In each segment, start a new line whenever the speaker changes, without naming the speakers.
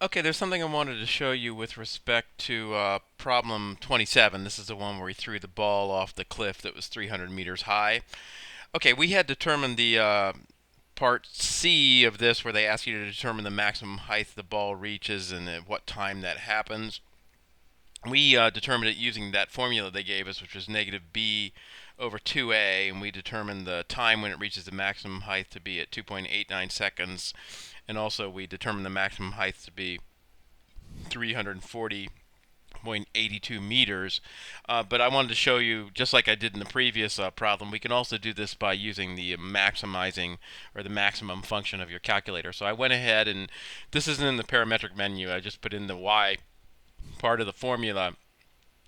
Okay, there's something I wanted to show you with respect to problem 27. This is the one where he threw the ball off the cliff that was 300 meters high. Okay, we had determined the part C of this where they ask you to determine the maximum height the ball reaches and at what time that happens. We determined it using that formula they gave us, which was negative b over 2a, and we determined the time when it reaches the maximum height to be at 2.89 seconds, and also we determined the maximum height to be 340.82 meters. But I wanted to show you, just like I did in the previous problem, we can also do this by using the maximizing or the maximum function of your calculator. So I went ahead, and this isn't in the parametric menu. I just put in the y part of the formula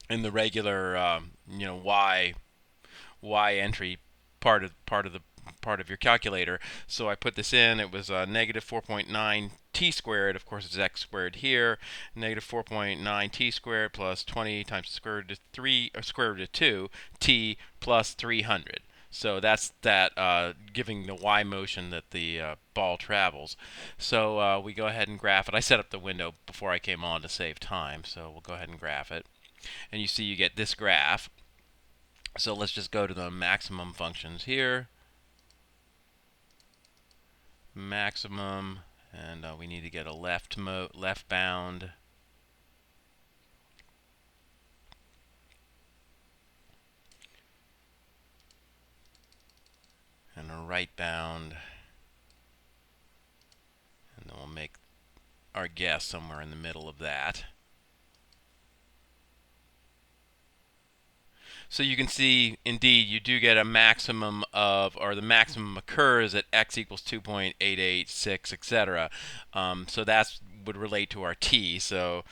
in the regular, y entry part of your calculator. So I put this in. It was negative 4.9 t squared. Of course, it's x squared here. Negative 4.9 t squared plus 20 times the square root of 3 or square root of 2 t plus 300. So that's that giving the y motion that the ball travels. So we go ahead and graph it. I set up the window before I came on to save time, so we'll go ahead and graph it. And you see you get this graph. So let's just go to the maximum functions here. Maximum, and we need to get a left bound, and a right bound, and then we'll make our guess somewhere in the middle of that. So you can see, indeed, you do get a maximum of, or the maximum occurs at x equals 2.886, etc. So that would relate to our t. So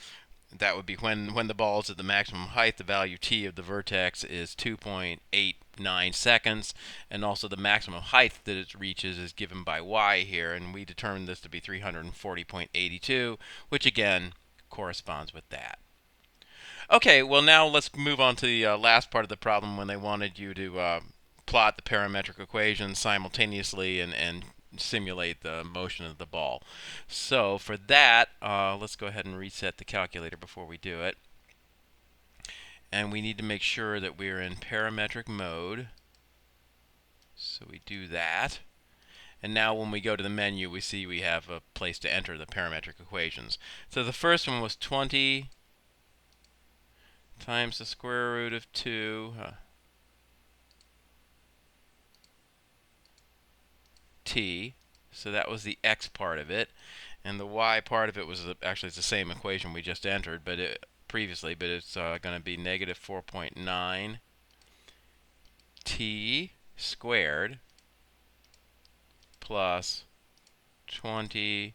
that would be when the ball is at the maximum height, the value t of the vertex is 2.89 seconds, and also the maximum height that it reaches is given by y here, and we determined this to be 340.82, which again corresponds with that. Okay, well now let's move on to the last part of the problem when they wanted you to plot the parametric equations simultaneously and simulate the motion of the ball. So for that, let's go ahead and reset the calculator before we do it. And we need to make sure that we're in parametric mode. So we do that. And now when we go to the menu, we see we have a place to enter the parametric equations. So the first one was 20 times the square root of 2 t. So that was the x part of it. And the y part of it was actually it's the same equation we just entered previously, but it's going to be negative 4.9 t squared plus 20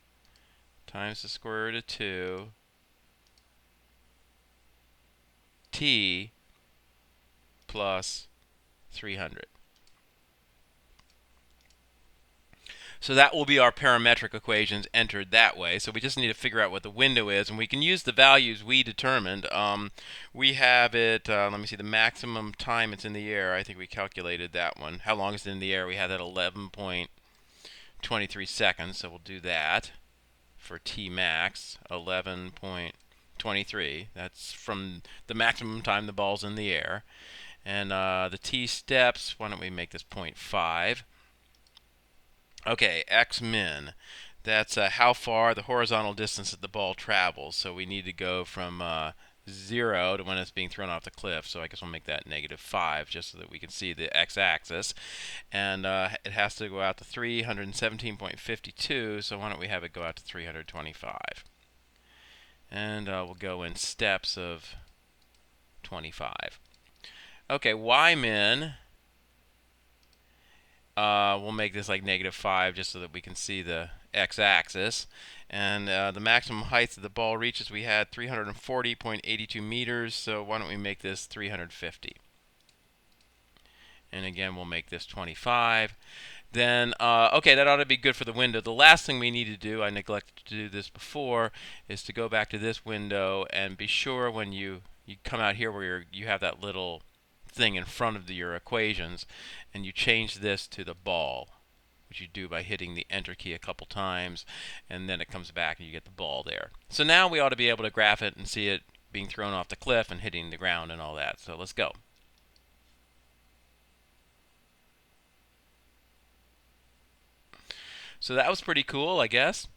times the square root of 2 t plus 300. So that will be our parametric equations entered that way. So we just need to figure out what the window is, and we can use the values we determined. We have it, let me see, the maximum time it's in the air. I think we calculated that one. How long is it in the air? We had that 11.23 seconds, so we'll do that for T max, 11.23. That's from the maximum time the ball's in the air. And the T steps, why don't we make this 0.5? Okay, x min. That's how far the horizontal distance that the ball travels. So we need to go from 0 to when it's being thrown off the cliff. So I guess we'll make that -5 just so that we can see the x-axis. And it has to go out to 317.52. So why don't we have it go out to 325? And we'll go in steps of 25. Okay, y min. We'll make this like -5 just so that we can see the x-axis. And the maximum height that the ball reaches, we had 340.82 meters, so why don't we make this 350? And again, we'll make this 25. Then, okay, that ought to be good for the window. The last thing we need to do, I neglected to do this before, is to go back to this window and be sure when you come out here where you have that little thing in front of your equations, and you change this to the ball. which you do by hitting the enter key a couple times, and then it comes back and you get the ball there. So now we ought to be able to graph it and see it being thrown off the cliff and hitting the ground and all that. So let's go. So that was pretty cool, I guess.